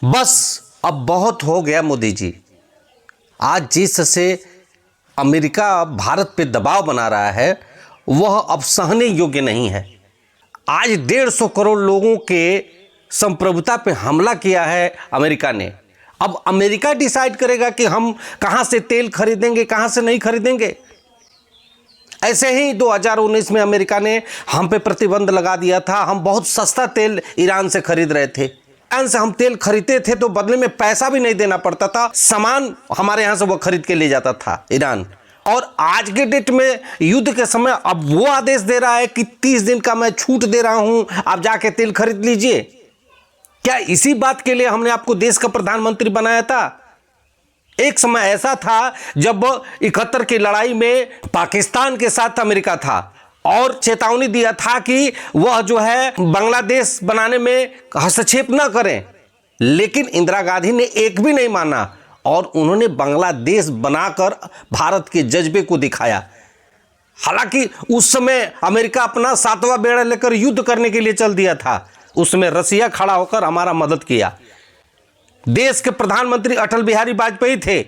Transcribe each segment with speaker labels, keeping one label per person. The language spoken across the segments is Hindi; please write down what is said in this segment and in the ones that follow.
Speaker 1: बस अब बहुत हो गया मोदी जी। आज जिस से अमेरिका भारत पे दबाव बना रहा है वह अब सहने योग्य नहीं है। आज 150 करोड़ लोगों के संप्रभुता पे हमला किया है अमेरिका ने। अब अमेरिका डिसाइड करेगा कि हम कहां से तेल खरीदेंगे, कहां से नहीं खरीदेंगे। ऐसे ही 2019 में अमेरिका ने हम पे प्रतिबंध लगा दिया था। हम बहुत सस्ता तेल ईरान से खरीद रहे थे। ईरान से हम तेल खरीदते थे तो बदले में पैसा भी नहीं देना पड़ता था, सामान हमारे यहाँ से वो खरीद के ले जाता था ईरान। और आज के डेट में युद्ध के समय अब वो आदेश दे रहा है कि 30 दिन का मैं छूट दे रहा हूं, आप जाके तेल खरीद लीजिए। क्या इसी बात के लिए हमने आपको देश का प्रधानमंत्री बनाया था? एक समय ऐसा था जब 71 की लड़ाई में पाकिस्तान के साथ अमेरिका था और चेतावनी दिया था कि वह जो है बांग्लादेश बनाने में हस्तक्षेप न करें, लेकिन इंदिरा गांधी ने एक भी नहीं माना और उन्होंने बांग्लादेश बनाकर भारत के जज्बे को दिखाया। हालांकि उस समय अमेरिका अपना 7वां बेड़ा लेकर युद्ध करने के लिए चल दिया था। उसमें रसिया खड़ा होकर हमारा मदद किया। देश के प्रधानमंत्री अटल बिहारी वाजपेयी थे।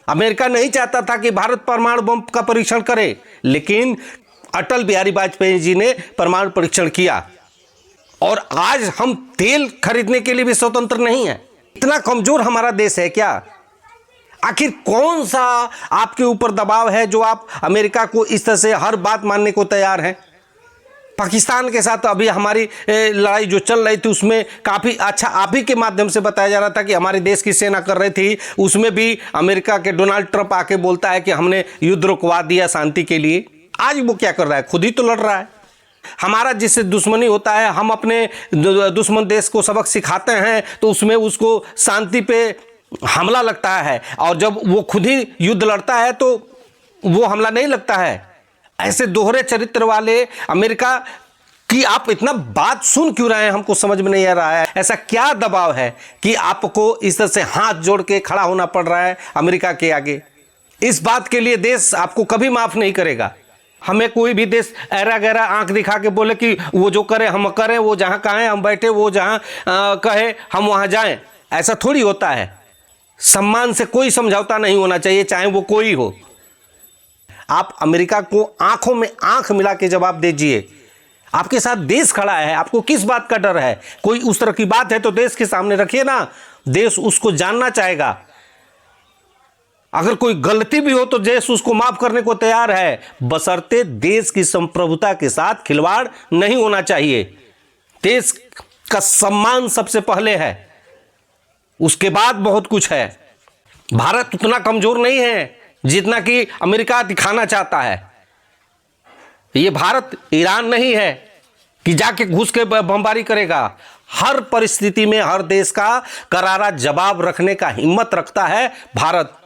Speaker 1: अमेरिका नहीं चाहता था कि भारत परमाणु बम का परीक्षण करे, लेकिन अटल बिहारी वाजपेयी जी ने परमाणु परीक्षण किया। और आज हम तेल खरीदने के लिए भी स्वतंत्र नहीं है। इतना कमजोर हमारा देश है क्या? आखिर कौन सा आपके ऊपर दबाव है जो आप अमेरिका को इस तरह से हर बात मानने को तैयार हैं? पाकिस्तान के साथ अभी हमारी लड़ाई जो चल रही थी उसमें काफ़ी अच्छा आप ही के माध्यम से बताया जा रहा था कि हमारे देश की सेना कर रही थी। उसमें भी अमेरिका के डोनाल्ड ट्रंप आके बोलता है कि हमने युद्ध रुकवा दिया शांति के लिए। आज वो क्या कर रहा है? खुद ही तो लड़ रहा है। हमारा जिससे दुश्मनी होता है, हम अपने दुश्मन देश को सबक सिखाते हैं तो उसमें उसको शांति पे हमला लगता है, और जब वो खुद ही युद्ध लड़ता है तो वो हमला नहीं लगता है। ऐसे दोहरे चरित्र वाले अमेरिका की आप इतना बात सुन क्यों रहे हैं, हमको समझ में नहीं आ रहा है। ऐसा क्या दबाव है कि आपको इस तरह से हाथ जोड़ के खड़ा होना पड़ रहा है अमेरिका के आगे? इस बात के लिए देश आपको कभी माफ नहीं करेगा। हमें कोई भी देश ऐरा गैरा आंख दिखा के बोले कि वो जो करे हम करें, वो जहां कहें हम बैठे, वो जहां कहे हम वहां जाएं, ऐसा थोड़ी होता है। सम्मान से कोई समझौता नहीं होना चाहिए, चाहे वो कोई हो। आप अमेरिका को आंखों में आंख मिला के जवाब दीजिए। आपके साथ देश खड़ा है, आपको किस बात का डर है? कोई उस तरह की बात है तो देश के सामने रखिए ना, देश उसको जानना चाहेगा। अगर कोई गलती भी हो तो देश उसको माफ करने को तैयार है, बशर्ते देश की संप्रभुता के साथ खिलवाड़ नहीं होना चाहिए। देश का सम्मान सबसे पहले है, उसके बाद बहुत कुछ है। भारत उतना कमजोर नहीं है जितना कि अमेरिका दिखाना चाहता है। ये भारत ईरान नहीं है कि जाके घुस के बमबारी करेगा। हर परिस्थिति में हर देश का करारा जवाब रखने का हिम्मत रखता है भारत।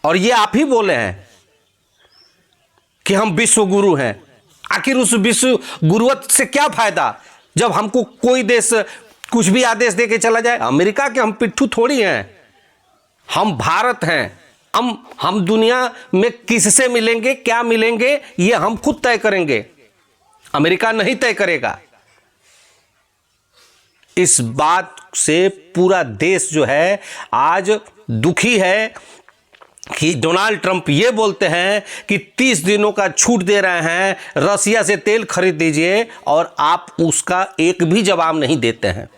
Speaker 1: और ये आप ही बोले हैं कि हम विश्व गुरु हैं। आखिर उस विश्व गुरुवत से क्या फायदा जब हमको कोई देश कुछ भी आदेश दे के चला जाए? अमेरिका के हम पिट्ठू थोड़ी हैं, हम भारत हैं। हम दुनिया में किससे मिलेंगे, क्या मिलेंगे, ये हम खुद तय करेंगे, अमेरिका नहीं तय करेगा। इस बात से पूरा देश जो है आज दुखी है कि डोनाल्ड ट्रंप ये बोलते हैं कि 30 दिनों का छूट दे रहे हैं, रसिया से तेल खरीद दीजिए, और आप उसका एक भी जवाब नहीं देते हैं।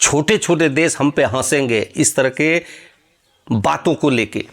Speaker 1: छोटे छोटे देश हम पे हंसेंगे इस तरह के बातों को लेके।